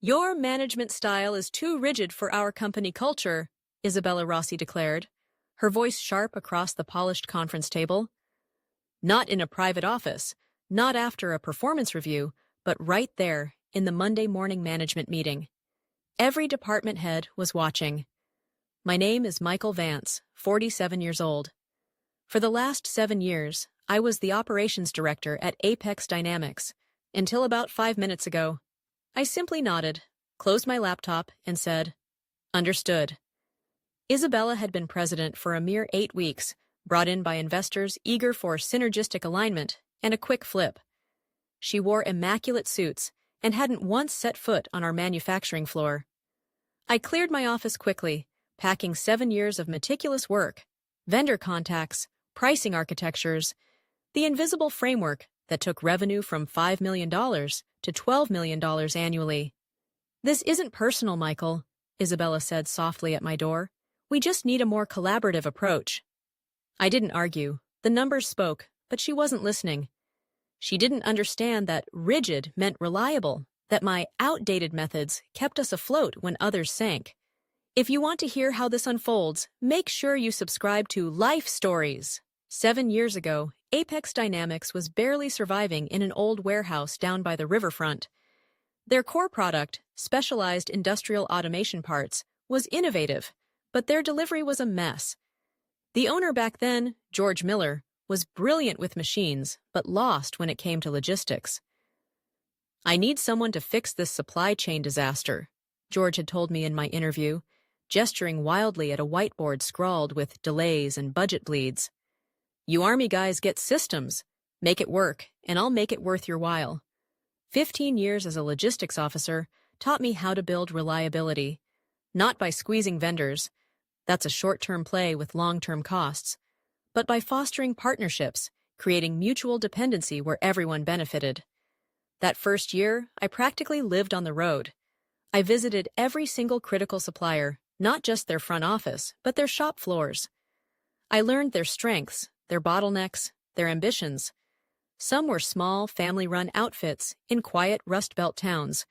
Your management style is too rigid for our company culture, Isabella Rossi declared, her voice sharp across the polished conference table. Not in a private office, not after a performance review, but right there in the Monday morning management meeting. Every department head was watching. My name is Michael Vance, 47 years old. For the last 7 years, I was the operations director at Apex Dynamics, until about 5 minutes ago. I simply nodded, closed my laptop, and said, "Understood." Isabella had been president for a mere 8 weeks, brought in by investors eager for synergistic alignment and a quick flip. She wore immaculate suits and hadn't once set foot on our manufacturing floor. I cleared my office quickly, packing 7 years of meticulous work, vendor contacts, pricing architectures, the invisible framework that took revenue from $5 million to $12 million annually. "This isn't personal, Michael," Isabella said softly at my door. "We just need a more collaborative approach." I didn't argue. The numbers spoke, but she wasn't listening. She didn't understand that rigid meant reliable, that my outdated methods kept us afloat when others sank. If you want to hear how this unfolds, make sure you subscribe to Life Stories. 7 years ago, Apex Dynamics was barely surviving in an old warehouse down by the riverfront. Their core product, specialized industrial automation parts, was innovative, but their delivery was a mess. The owner back then, George Miller, was brilliant with machines, but lost when it came to logistics. "I need someone to fix this supply chain disaster," George had told me in my interview, gesturing wildly at a whiteboard scrawled with delays and budget bleeds. "You Army guys get systems. Make it work, and I'll make it worth your while." 15 years as a logistics officer taught me how to build reliability, not by squeezing vendors. That's a short-term play with long-term costs, but by fostering partnerships, creating mutual dependency where everyone benefited. That first year, I practically lived on the road. I visited every single critical supplier, not just their front office, but their shop floors. I learned their strengths, their bottlenecks, their ambitions. Some were small, family-run outfits in quiet Rust Belt towns.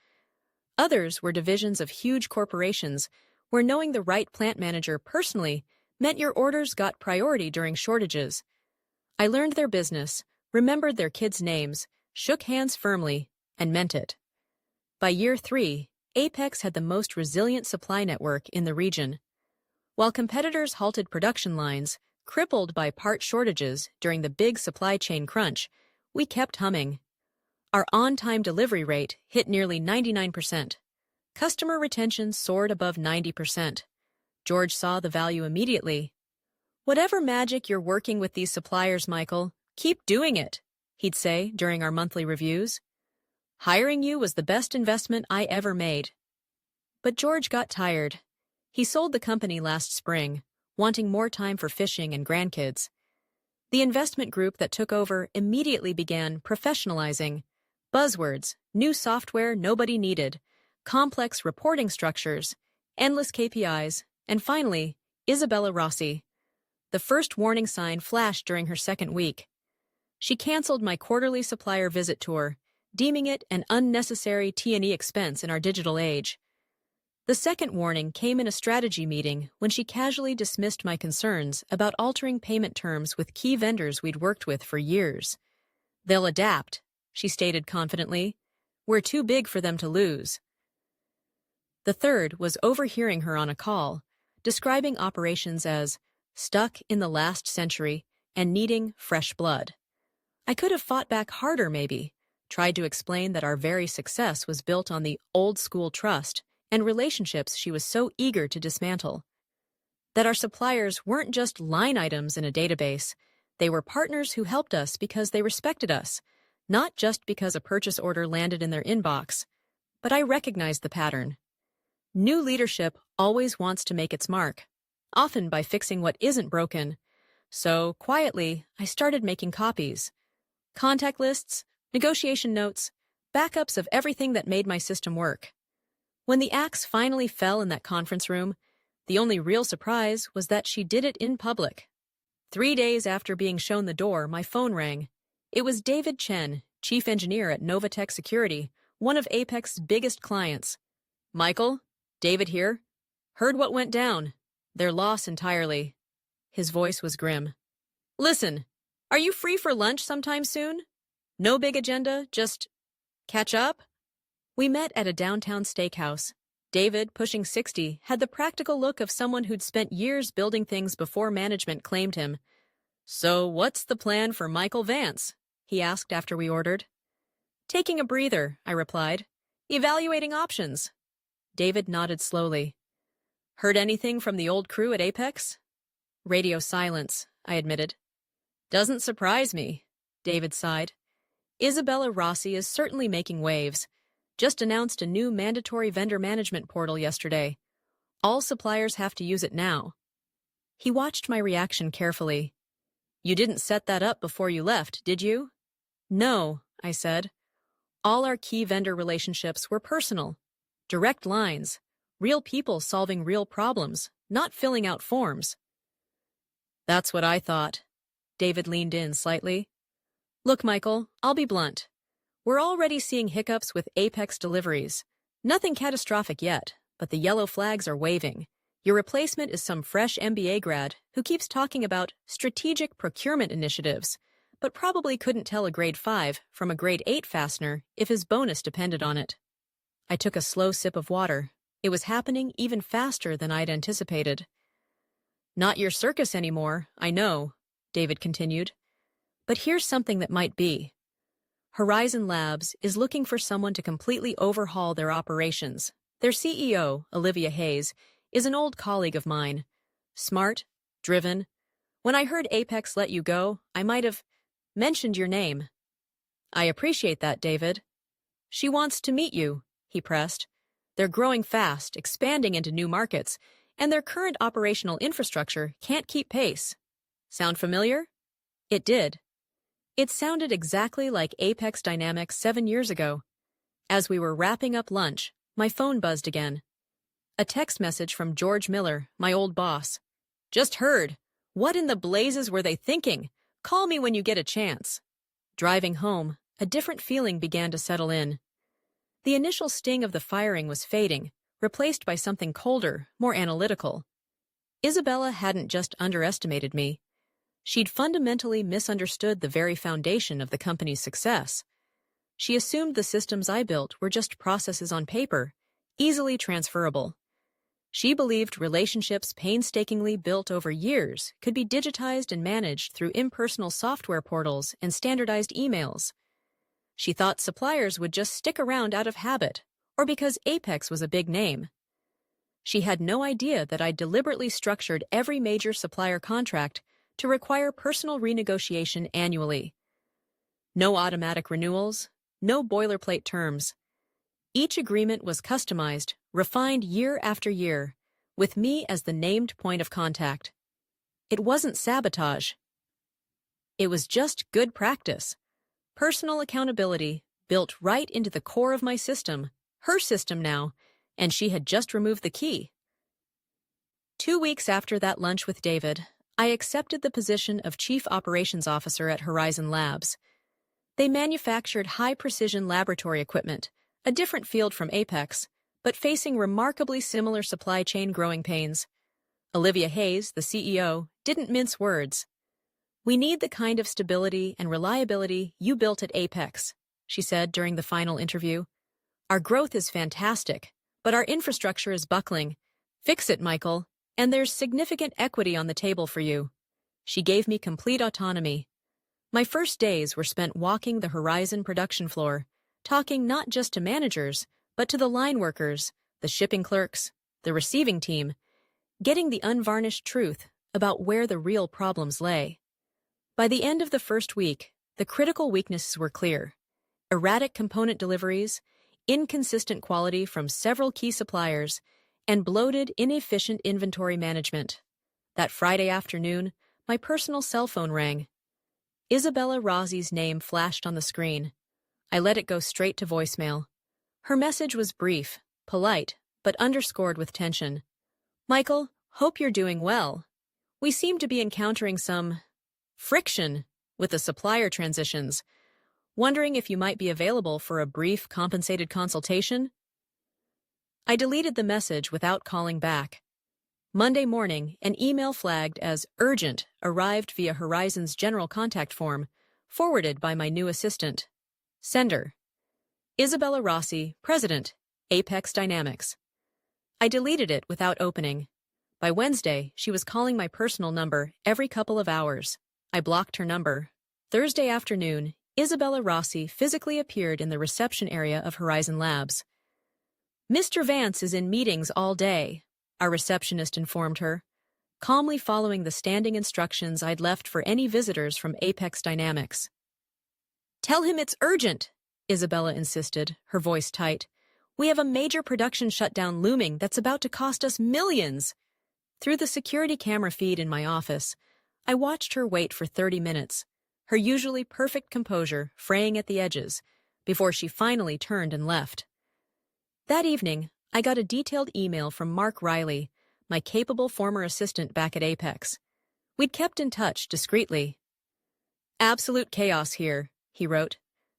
Others were divisions of huge corporations where knowing the right plant manager personally meant your orders got priority during shortages. I learned their business, remembered their kids' names, shook hands firmly, and meant it. By year 3, Apex had the most resilient supply network in the region. While competitors halted production lines, crippled by part shortages during the big supply chain crunch, we kept humming. Our on-time delivery rate hit nearly 99%. Customer retention soared above 90%. George saw the value immediately. "Whatever magic you're working with these suppliers, Michael, keep doing it," he'd say during our monthly reviews. "Hiring you was the best investment I ever made." But George got tired. He sold the company last spring, wanting more time for fishing and grandkids. The investment group that took over immediately began professionalizing. Buzzwords, new software nobody needed, complex reporting structures, endless KPIs, and finally, Isabella Rossi. The first warning sign flashed during her second week. She canceled my quarterly supplier visit tour, deeming it an unnecessary T&E expense in our digital age. The second warning came in a strategy meeting when she casually dismissed my concerns about altering payment terms with key vendors we'd worked with for years. "They'll adapt," she stated confidently. "We're too big for them to lose." The third was overhearing her on a call, describing operations as stuck in the last century and needing fresh blood. I could have fought back harder maybe, tried to explain that our very success was built on the old-school trust and relationships she was so eager to dismantle. That our suppliers weren't just line items in a database, they were partners who helped us because they respected us, not just because a purchase order landed in their inbox. But I recognized the pattern. New leadership always wants to make its mark, often by fixing what isn't broken. So, quietly, I started making copies. Contact lists, negotiation notes, backups of everything that made my system work. When the axe finally fell in that conference room, the only real surprise was that she did it in public. 3 days after being shown the door, my phone rang. It was David Chen, chief engineer at Novatech Security, one of Apex's biggest clients. Michael? David here. Heard what went down. Their loss entirely. His voice was grim. Listen, are you free for lunch sometime soon? No big agenda, just catch up? We met at a downtown steakhouse. David, pushing 60, had the practical look of someone who'd spent years building things before management claimed him. So what's the plan for Michael Vance? He asked after we ordered. Taking a breather, I replied. Evaluating options. David nodded slowly. Heard anything from the old crew at Apex? Radio silence, I admitted. Doesn't surprise me, David sighed. Isabella Rossi is certainly making waves. Just announced a new mandatory vendor management portal yesterday. All suppliers have to use it now. He watched my reaction carefully. You didn't set that up before you left, did you? No, I said. All our key vendor relationships were personal. Direct lines. Real people solving real problems, not filling out forms. That's what I thought. David leaned in slightly. Look, Michael, I'll be blunt. We're already seeing hiccups with Apex deliveries. Nothing catastrophic yet, but the yellow flags are waving. Your replacement is some fresh MBA grad who keeps talking about strategic procurement initiatives, but probably couldn't tell a grade 5 from a grade 8 fastener if his bonus depended on it. I took a slow sip of water. It was happening even faster than I'd anticipated. Not your circus anymore, I know, David continued. But here's something that might be. Horizon Labs is looking for someone to completely overhaul their operations. Their CEO, Olivia Hayes, is an old colleague of mine. Smart, driven. When I heard Apex let you go, I might have mentioned your name. I appreciate that, David. She wants to meet you, he pressed. They're growing fast, expanding into new markets, and their current operational infrastructure can't keep pace. Sound familiar? It did. It sounded exactly like Apex Dynamics 7 years ago. As we were wrapping up lunch, my phone buzzed again. A text message from George Miller, my old boss. Just heard. What in the blazes were they thinking? Call me when you get a chance. Driving home, a different feeling began to settle in. The initial sting of the firing was fading, replaced by something colder, more analytical. Isabella hadn't just underestimated me. She'd fundamentally misunderstood the very foundation of the company's success. She assumed the systems I built were just processes on paper, easily transferable. She believed relationships painstakingly built over years could be digitized and managed through impersonal software portals and standardized emails. She thought suppliers would just stick around out of habit, or because Apex was a big name. She had no idea that I'd deliberately structured every major supplier contract to require personal renegotiation annually. No automatic renewals, no boilerplate terms. Each agreement was customized, refined year after year, with me as the named point of contact. It wasn't sabotage. It was just good practice. Personal accountability built right into the core of my system, her system now, and she had just removed the key. 2 weeks after that lunch with David, I accepted the position of Chief Operations Officer at Horizon Labs. They manufactured high-precision laboratory equipment, a different field from Apex, but facing remarkably similar supply chain growing pains. Olivia Hayes, the CEO, didn't mince words. We need the kind of stability and reliability you built at Apex, she said during the final interview. Our growth is fantastic, but our infrastructure is buckling. Fix it, Michael, and there's significant equity on the table for you. She gave me complete autonomy. My first days were spent walking the Horizon production floor, talking not just to managers, but to the line workers, the shipping clerks, the receiving team, getting the unvarnished truth about where the real problems lay. By the end of the first week, the critical weaknesses were clear. Erratic component deliveries, inconsistent quality from several key suppliers, and bloated, inefficient inventory management. That Friday afternoon, my personal cell phone rang. Isabella Rossi's name flashed on the screen. I let it go straight to voicemail. Her message was brief, polite, but underscored with tension. Michael, hope you're doing well. We seem to be encountering some friction with the supplier transitions. Wondering if you might be available for a brief, compensated consultation? I deleted the message without calling back. Monday morning, an email flagged as urgent arrived via Horizon's general contact form, forwarded by my new assistant. Sender: Isabella Rossi, President, Apex Dynamics. I deleted it without opening. By Wednesday, she was calling my personal number every couple of hours. I blocked her number. Thursday afternoon, Isabella Rossi physically appeared in the reception area of Horizon Labs. "Mr. Vance is in meetings all day," our receptionist informed her, calmly following the standing instructions I'd left for any visitors from Apex Dynamics. "Tell him it's urgent," Isabella insisted, her voice tight. "We have a major production shutdown looming that's about to cost us millions." Through the security camera feed in my office, I watched her wait for 30 minutes, her usually perfect composure fraying at the edges, before she finally turned and left. That evening, I got a detailed email from Mark Riley, my capable former assistant back at Apex. We'd kept in touch discreetly. "Absolute chaos here," he wrote.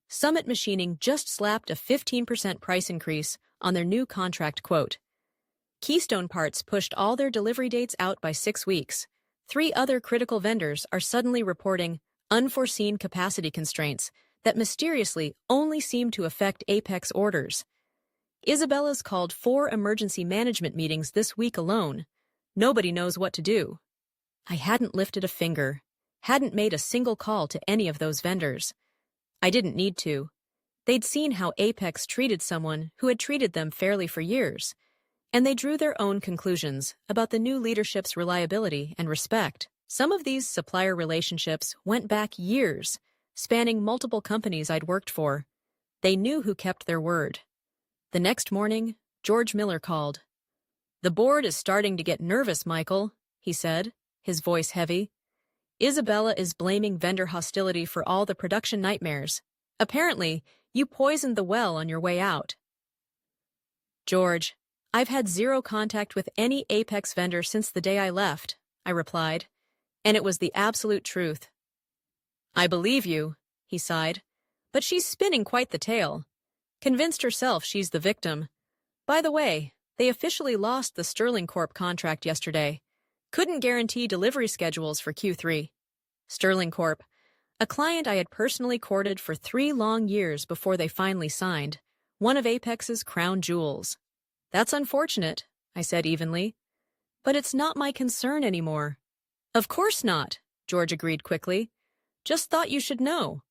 "Summit Machining just slapped a 15% price increase on their new contract quote. Keystone Parts pushed all their delivery dates out by 6 weeks. 3 other critical vendors are suddenly reporting unforeseen capacity constraints that mysteriously only seem to affect Apex orders. Isabella's called 4 emergency management meetings this week alone. Nobody knows what to do." I hadn't lifted a finger, hadn't made a single call to any of those vendors. I didn't need to. They'd seen how Apex treated someone who had treated them fairly for years, and they drew their own conclusions about the new leadership's reliability and respect. Some of these supplier relationships went back years, spanning multiple companies I'd worked for. They knew who kept their word. The next morning, George Miller called. "The board is starting to get nervous, Michael," he said, his voice heavy. "Isabella is blaming vendor hostility for all the production nightmares. Apparently, you poisoned the well on your way out." "George, I've had 0 contact with any Apex vendor since the day I left," I replied, and it was the absolute truth. "I believe you," he sighed, "but she's spinning quite the tale. Convinced herself she's the victim. By the way, they officially lost the Sterling Corp contract yesterday. Couldn't guarantee delivery schedules for Q3. Sterling Corp, a client I had personally courted for 3 long years before they finally signed, one of Apex's crown jewels. "That's unfortunate," I said evenly. "But it's not my concern anymore." "Of course not," George agreed quickly. "Just thought you should know."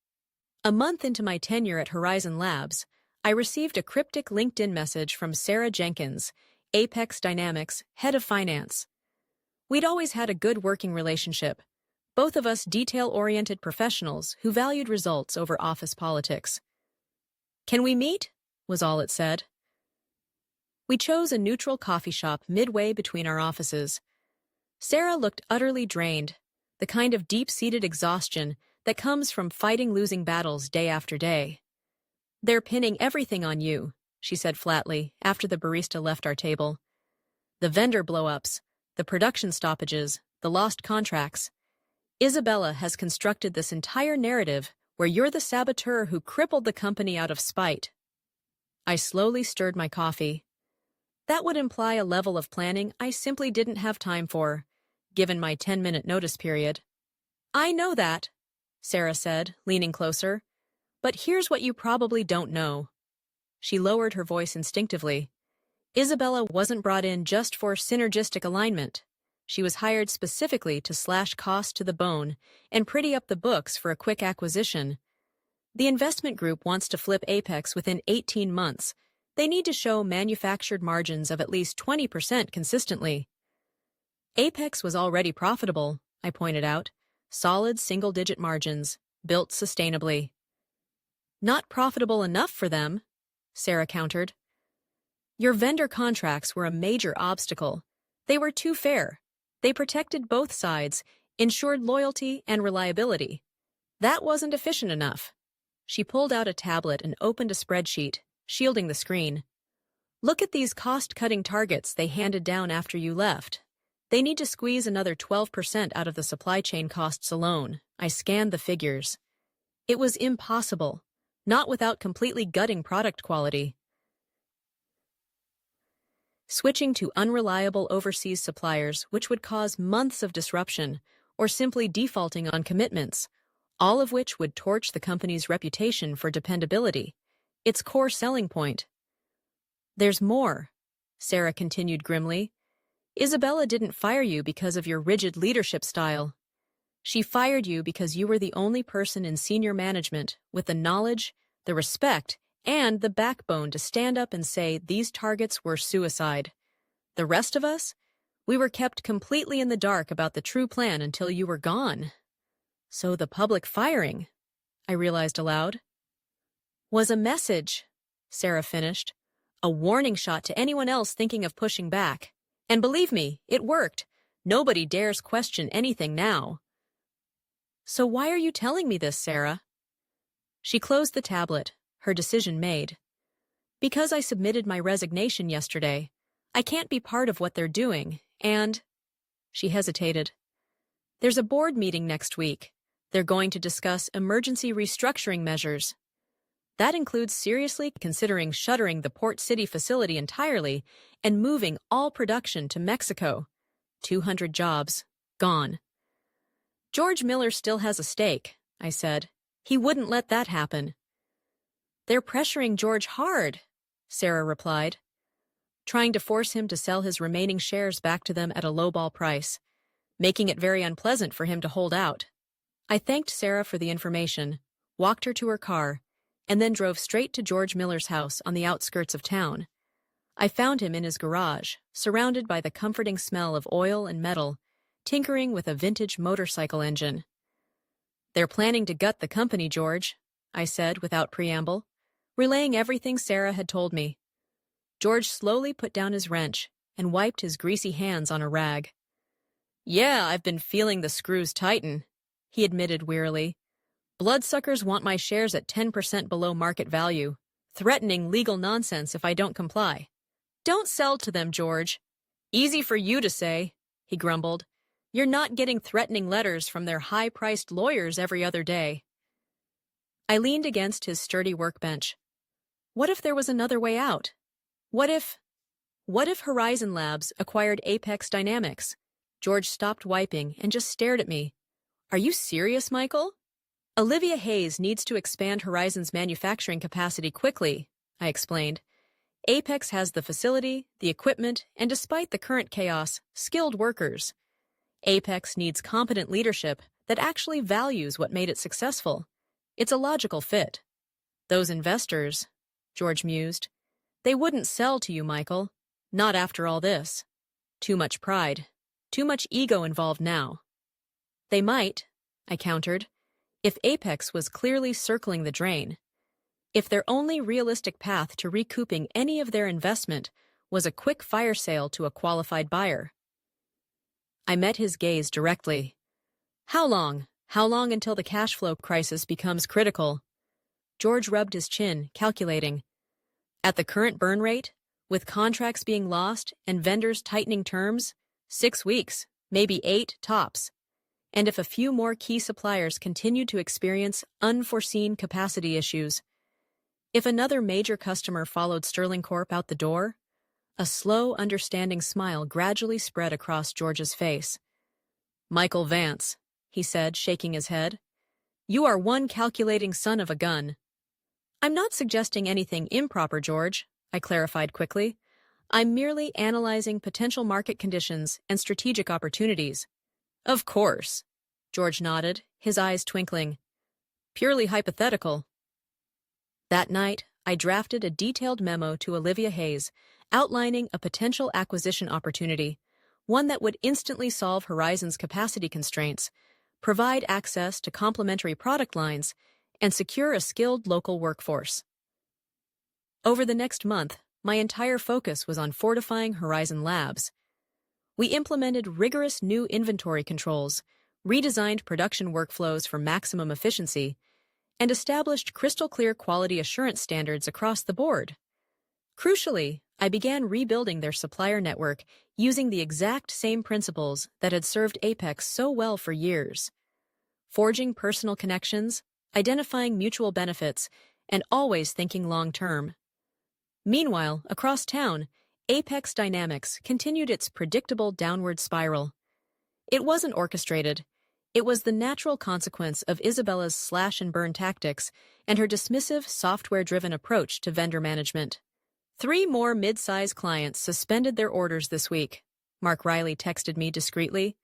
A month into my tenure at Horizon Labs, I received a cryptic LinkedIn message from Sarah Jenkins, Apex Dynamics head of finance. We'd always had a good working relationship, both of us detail-oriented professionals who valued results over office politics. "Can we meet?" was all it said. We chose a neutral coffee shop midway between our offices. Sarah looked utterly drained, the kind of deep-seated exhaustion that comes from fighting losing battles day after day. "They're pinning everything on you," she said flatly after the barista left our table. "The vendor blow-ups, the production stoppages, the lost contracts. Isabella has constructed this entire narrative where you're the saboteur who crippled the company out of spite." I slowly stirred my coffee. That would imply a level of planning I simply didn't have time for, given my 10-minute notice period. "I know that," Sarah said, leaning closer. "But here's what you probably don't know." She lowered her voice instinctively. Isabella wasn't brought in just for synergistic alignment. She was hired specifically to slash costs to the bone and pretty up the books for a quick acquisition. The investment group wants to flip Apex within 18 months. They need to show manufactured margins of at least 20% consistently. Apex was already profitable, I pointed out. Solid single-digit margins, built sustainably. "Not profitable enough for them," Sarah countered. "Your vendor contracts were a major obstacle. They were too fair. They protected both sides, ensured loyalty and reliability. That wasn't efficient enough." She pulled out a tablet and opened a spreadsheet, shielding the screen. "Look at these cost-cutting targets they handed down after you left. They need to squeeze another 12% out of the supply chain costs alone." I scanned the figures. It was impossible, not without completely gutting product quality. switching to unreliable overseas suppliers which would cause months of disruption, or simply defaulting on commitments, all of which would torch the company's reputation for dependability, its core selling point. There's more, Sarah continued grimly. Isabella didn't fire you because of your rigid leadership style. She fired you because you were the only person in senior management with the knowledge, the respect, and the backbone to stand up and say these targets were suicide. The rest of us? We were kept completely in the dark about the true plan until you were gone. So the public firing, I realized aloud, was a message, Sarah finished, a warning shot to anyone else thinking of pushing back. And believe me, it worked. Nobody dares question anything now. So why are you telling me this, Sarah? She closed the tablet, her decision made. Because I submitted my resignation yesterday, I can't be part of what they're doing, and... She hesitated. There's a board meeting next week. They're going to discuss emergency restructuring measures. That includes seriously considering shuttering the Port City facility entirely and moving all production to Mexico. 200 jobs, gone. George Miller still has a stake, I said. He wouldn't let that happen. They're pressuring George hard, Sarah replied, trying to force him to sell his remaining shares back to them at a lowball price, making it very unpleasant for him to hold out. I thanked Sarah for the information, walked her to her car, and then drove straight to George Miller's house on the outskirts of town. I found him in his garage, surrounded by the comforting smell of oil and metal, tinkering with a vintage motorcycle engine. They're planning to gut the company, George, I said without preamble, relaying everything Sarah had told me. George slowly put down his wrench and wiped his greasy hands on a rag. Yeah, I've been feeling the screws tighten, he admitted wearily. Bloodsuckers want my shares at 10% below market value, threatening legal nonsense if I don't comply. Don't sell to them, George. Easy for you to say, he grumbled. You're not getting threatening letters from their high-priced lawyers every other day. I leaned against his sturdy workbench. What if there was another way out? What if Horizon Labs acquired Apex Dynamics? George stopped wiping and just stared at me. Are you serious, Michael? Olivia Hayes needs to expand Horizon's manufacturing capacity quickly, I explained. Apex has the facility, the equipment, and despite the current chaos, skilled workers. Apex needs competent leadership that actually values what made it successful. It's a logical fit. Those investors, George mused, they wouldn't sell to you, Michael. Not after all this. Too much pride. Too much ego involved now. They might, I countered, if Apex was clearly circling the drain. If their only realistic path to recouping any of their investment was a quick fire sale to a qualified buyer. I met his gaze directly. How long? How long until the cash flow crisis becomes critical? George rubbed his chin, calculating. At the current burn rate, with contracts being lost and vendors tightening terms, 6 weeks, maybe 8 tops. And if a few more key suppliers continue to experience unforeseen capacity issues. If another major customer followed Sterling Corp out the door, a slow, understanding smile gradually spread across George's face. Michael Vance, he said, shaking his head. You are one calculating son of a gun. I'm not suggesting anything improper, George, I clarified quickly. I'm merely analyzing potential market conditions and strategic opportunities. Of course, George nodded, his eyes twinkling. Purely hypothetical. That night, I drafted a detailed memo to Olivia Hayes, outlining a potential acquisition opportunity, one that would instantly solve Horizon's capacity constraints, provide access to complementary product lines, and secure a skilled local workforce. Over the next month, my entire focus was on fortifying Horizon Labs. We implemented rigorous new inventory controls, redesigned production workflows for maximum efficiency, and established crystal-clear quality assurance standards across the board. Crucially, I began rebuilding their supplier network using the exact same principles that had served Apex so well for years. Forging personal connections, identifying mutual benefits, and always thinking long-term. Meanwhile, across town, Apex Dynamics continued its predictable downward spiral. It wasn't orchestrated. It was the natural consequence of Isabella's slash-and-burn tactics and her dismissive, software-driven approach to vendor management. 3 more mid-size clients suspended their orders this week, Mark Riley texted me discreetly.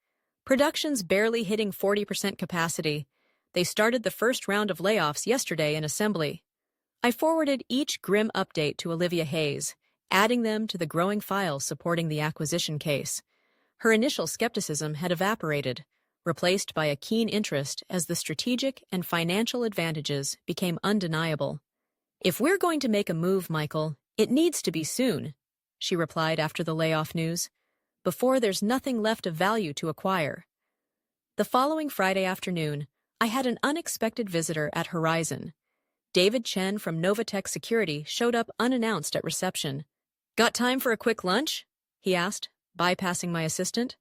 Production's barely hitting 40% capacity. They started the first round of layoffs yesterday in assembly. I forwarded each grim update to Olivia Hayes, adding them to the growing file supporting the acquisition case. Her initial skepticism had evaporated, replaced by a keen interest as the strategic and financial advantages became undeniable. "If we're going to make a move, Michael, it needs to be soon," she replied after the layoff news, "before there's nothing left of value to acquire." The following Friday afternoon, I had an unexpected visitor at Horizon. David Chen from Novatech Security showed up unannounced at reception. "Got time for a quick lunch?" he asked, bypassing my assistant.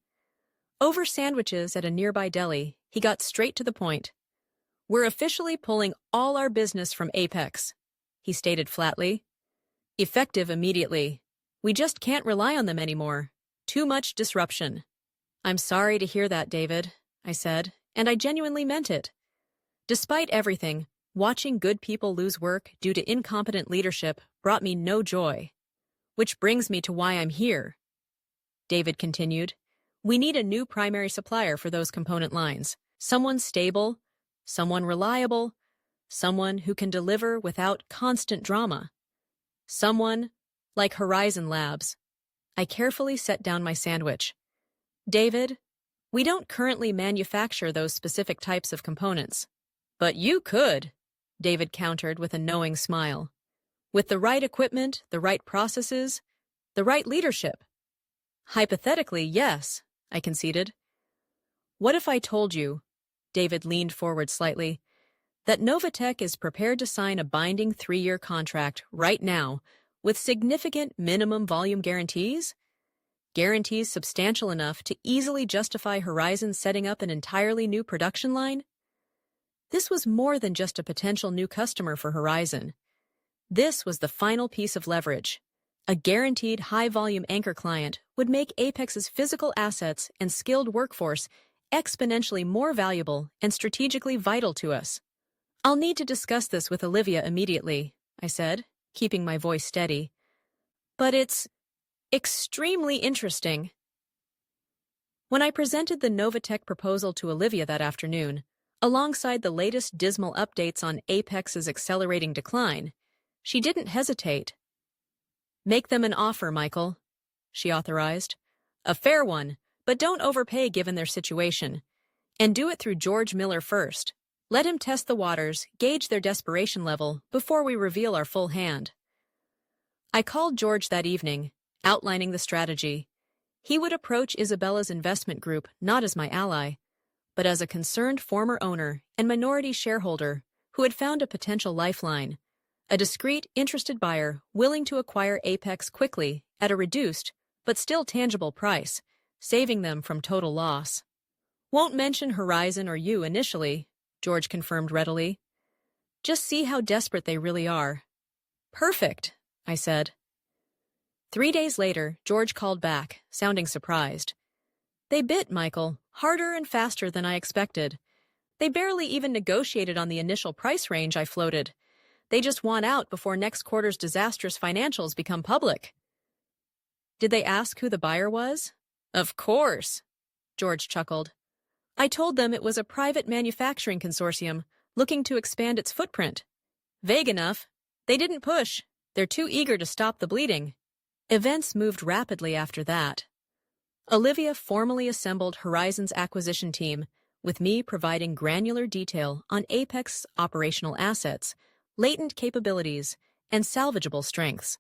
Over sandwiches at a nearby deli, he got straight to the point. "We're officially pulling all our business from Apex," he stated flatly. "Effective immediately. We just can't rely on them anymore. Too much disruption." "I'm sorry to hear that, David," I said, and I genuinely meant it. Despite everything, watching good people lose work due to incompetent leadership brought me no joy. "Which brings me to why I'm here," David continued. "We need a new primary supplier for those component lines. Someone stable, someone reliable, someone who can deliver without constant drama. Someone like Horizon Labs." I carefully set down my sandwich. "David, we don't currently manufacture those specific types of components." "But you could," David countered with a knowing smile. "With the right equipment, the right processes, the right leadership." "Hypothetically, yes," I conceded. "What if I told you," David leaned forward slightly, "that Novatech is prepared to sign a binding 3-year contract right now with significant minimum volume guarantees? Guarantees substantial enough to easily justify Horizon setting up an entirely new production line?" This was more than just a potential new customer for Horizon. This was the final piece of leverage. A guaranteed high-volume anchor client would make Apex's physical assets and skilled workforce exponentially more valuable and strategically vital to us. "I'll need to discuss this with Olivia immediately," I said, keeping my voice steady. "But it's extremely interesting." When I presented the Novatech proposal to Olivia that afternoon, alongside the latest dismal updates on Apex's accelerating decline, she didn't hesitate. "Make them an offer, Michael," she authorized. "A fair one, but don't overpay given their situation. And do it through George Miller first. Let him test the waters, gauge their desperation level, before we reveal our full hand." I called George that evening, outlining the strategy. He would approach Isabella's investment group not as my ally, but as a concerned former owner and minority shareholder who had found a potential lifeline, a discreet, interested buyer willing to acquire Apex quickly at a reduced, but still tangible price, saving them from total loss. "Won't mention Horizon or you initially," George confirmed readily. "Just see how desperate they really are." "Perfect," I said. 3 days later, George called back, sounding surprised. "They bit, Michael, harder and faster than I expected. They barely even negotiated on the initial price range I floated. They just want out before next quarter's disastrous financials become public." "Did they ask who the buyer was?" "Of course," George chuckled. "I told them it was a private manufacturing consortium looking to expand its footprint. Vague enough. They didn't push. They're too eager to stop the bleeding." Events moved rapidly after that. Olivia formally assembled Horizon's acquisition team, with me providing granular detail on Apex's operational assets, latent capabilities, and salvageable strengths.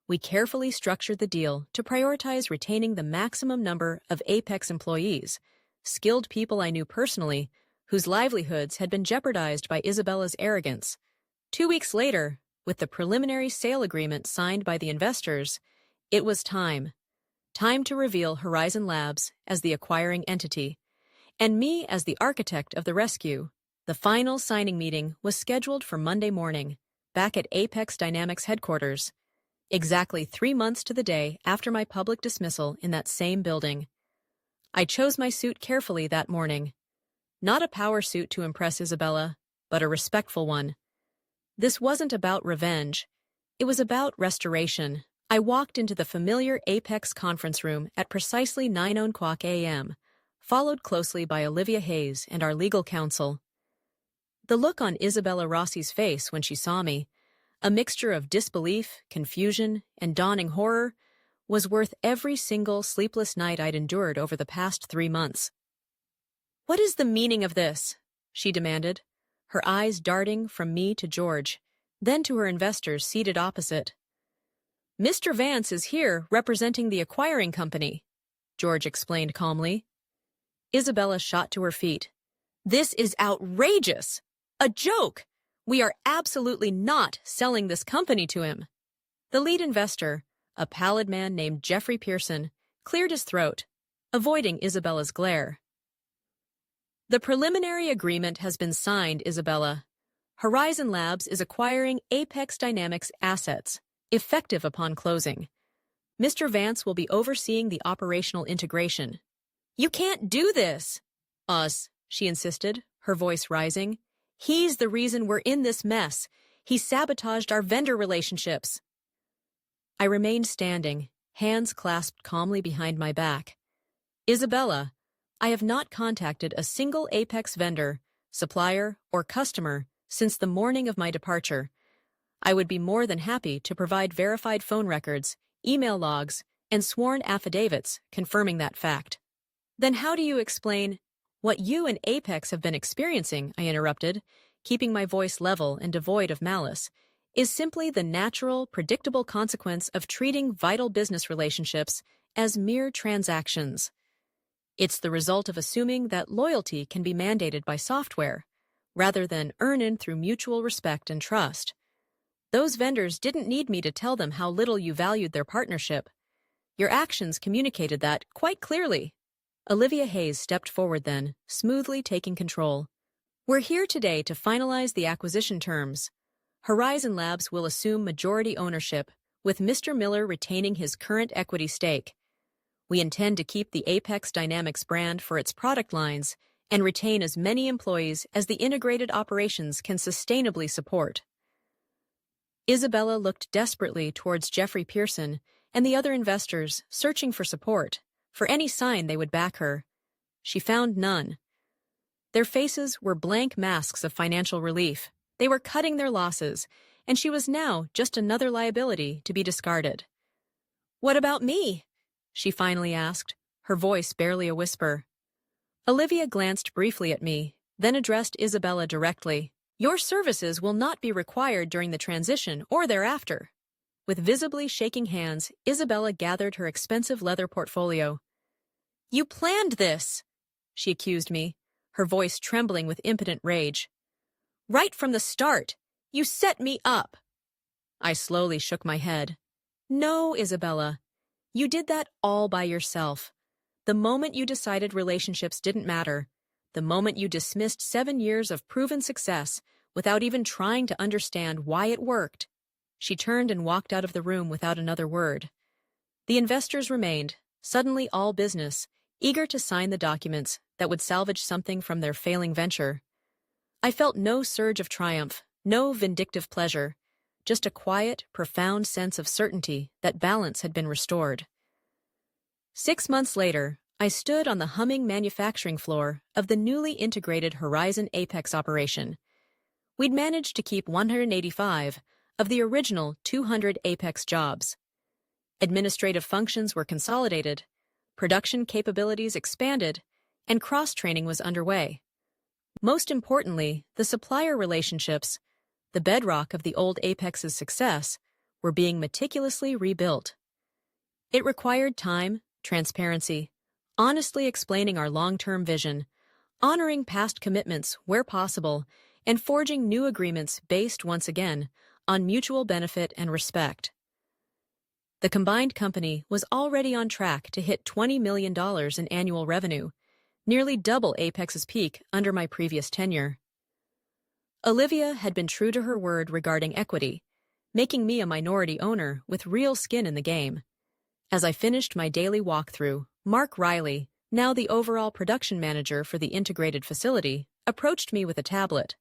We carefully structured the deal to prioritize retaining the maximum number of Apex employees, skilled people I knew personally, whose livelihoods had been jeopardized by Isabella's arrogance. 2 weeks later, with the preliminary sale agreement signed by the investors, it was time. Time to reveal Horizon Labs as the acquiring entity, and me as the architect of the rescue. The final signing meeting was scheduled for Monday morning, back at Apex Dynamics headquarters. exactly 3 months to the day after my public dismissal in that same building. I chose my suit carefully that morning. Not a power suit to impress Isabella, but a respectful one. This wasn't about revenge. It was about restoration. I walked into the familiar Apex conference room at precisely 9:00 a.m., followed closely by Olivia Hayes and our legal counsel. The look on Isabella Rossi's face when she saw me, a mixture of disbelief, confusion, and dawning horror, was worth every single sleepless night I'd endured over the past 3 months. "What is the meaning of this?" she demanded, her eyes darting from me to George, then to her investors seated opposite. "Mr. Vance is here representing the acquiring company," George explained calmly. Isabella shot to her feet. "This is outrageous! A joke! We are absolutely not selling this company to him." The lead investor, a pallid man named Jeffrey Pearson, cleared his throat, avoiding Isabella's glare. "The preliminary agreement has been signed, Isabella. Horizon Labs is acquiring Apex Dynamics assets, effective upon closing. Mr. Vance will be overseeing the operational integration." "You can't do this!" "Us," she insisted, her voice rising. "He's the reason we're in this mess. He sabotaged our vendor relationships." I remained standing, hands clasped calmly behind my back. "Isabella, I have not contacted a single Apex vendor, supplier, or customer since the morning of my departure. I would be more than happy to provide verified phone records, email logs, and sworn affidavits confirming that fact." "Then how do you explain—" "What you and Apex have been experiencing," I interrupted, keeping my voice level and devoid of malice, "is simply the natural, predictable consequence of treating vital business relationships as mere transactions. It's the result of assuming that loyalty can be mandated by software, rather than earned through mutual respect and trust. Those vendors didn't need me to tell them how little you valued their partnership. Your actions communicated that quite clearly." Olivia Hayes stepped forward then, smoothly taking control. "We're here today to finalize the acquisition terms. Horizon Labs will assume majority ownership, with Mr. Miller retaining his current equity stake. We intend to keep the Apex Dynamics brand for its product lines and retain as many employees as the integrated operations can sustainably support." Isabella looked desperately towards Jeffrey Pearson and the other investors, searching for support, for any sign they would back her. She found none. Their faces were blank masks of financial relief. They were cutting their losses, and she was now just another liability to be discarded. "What about me?" she finally asked, her voice barely a whisper. Olivia glanced briefly at me, then addressed Isabella directly. "Your services will not be required during the transition or thereafter." With visibly shaking hands, Isabella gathered her expensive leather portfolio. "You planned this," she accused me, her voice trembling with impotent rage. "Right from the start, you set me up." I slowly shook my head. "No, Isabella. You did that all by yourself. The moment you decided relationships didn't matter, the moment you dismissed 7 years of proven success without even trying to understand why it worked." She turned and walked out of the room without another word. The investors remained, suddenly all business, eager to sign the documents that would salvage something from their failing venture. I felt no surge of triumph, no vindictive pleasure, just a quiet, profound sense of certainty that balance had been restored. 6 months later, I stood on the humming manufacturing floor of the newly integrated Horizon Apex operation. We'd managed to keep 185 of the original 200 Apex jobs. Administrative functions were consolidated, production capabilities expanded, and cross-training was underway. Most importantly, the supplier relationships, the bedrock of the old Apex's success, were being meticulously rebuilt. It required time, transparency, honestly explaining our long-term vision, honoring past commitments where possible, and forging new agreements based, once again, on mutual benefit and respect. The combined company was already on track to hit $20 million in annual revenue, nearly double Apex's peak under my previous tenure. Olivia had been true to her word regarding equity, making me a minority owner with real skin in the game. As I finished my daily walkthrough, Mark Riley, now the overall production manager for the integrated facility, approached me with a tablet.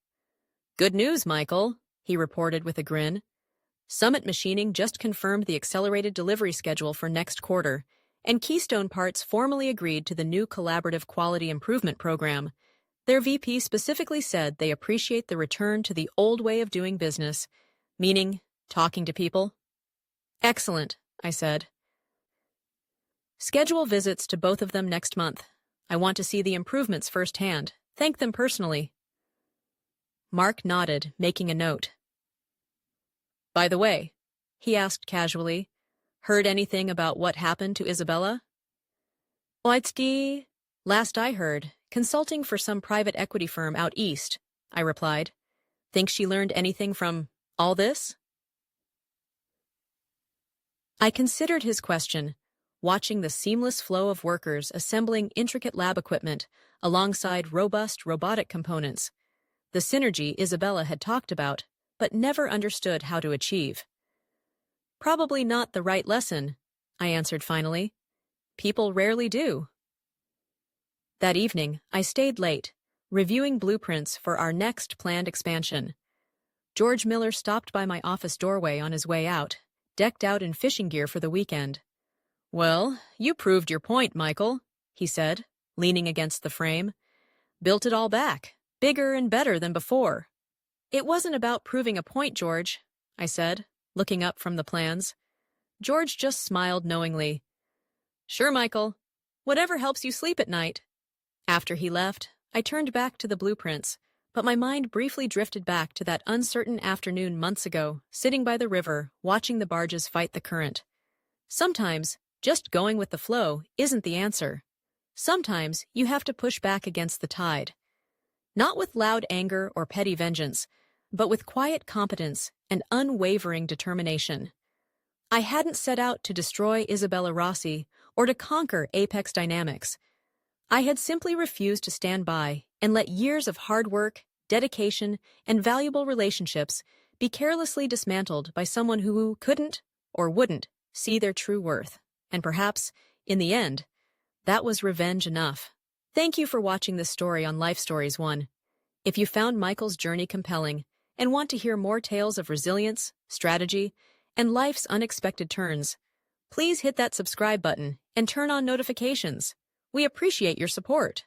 "Good news, Michael," he reported with a grin. "Summit Machining just confirmed the accelerated delivery schedule for next quarter, and Keystone Parts formally agreed to the new collaborative quality improvement program. Their VP specifically said they appreciate the return to the old way of doing business, meaning talking to people." "Excellent," I said. "Schedule visits to both of them next month. I want to see the improvements firsthand. Thank them personally." Mark nodded, making a note. "By the way," he asked casually, "heard anything about what happened to Isabella?" "Oitski, last I heard, consulting for some private equity firm out east," I replied. "Think she learned anything from all this?" I considered his question, watching the seamless flow of workers assembling intricate lab equipment alongside robust robotic components, the synergy Isabella had talked about, but never understood how to achieve. "Probably not the right lesson," I answered finally. "People rarely do." That evening, I stayed late, reviewing blueprints for our next planned expansion. George Miller stopped by my office doorway on his way out, decked out in fishing gear for the weekend. "Well, you proved your point, Michael," he said, leaning against the frame. "Built it all back, bigger and better than before." "It wasn't about proving a point, George," I said, looking up from the plans. George just smiled knowingly. "Sure, Michael. Whatever helps you sleep at night." After he left, I turned back to the blueprints, but my mind briefly drifted back to that uncertain afternoon months ago, sitting by the river, watching the barges fight the current. Sometimes, just going with the flow isn't the answer. Sometimes you have to push back against the tide. Not with loud anger or petty vengeance, but with quiet competence and unwavering determination. I hadn't set out to destroy Isabella Rossi or to conquer Apex Dynamics. I had simply refused to stand by and let years of hard work, dedication, and valuable relationships be carelessly dismantled by someone who couldn't or wouldn't see their true worth. And perhaps, in the end, that was revenge enough. Thank you for watching this story on Life Stories 1. If you found Michael's journey compelling and want to hear more tales of resilience, strategy, and life's unexpected turns, please hit that subscribe button and turn on notifications. We appreciate your support.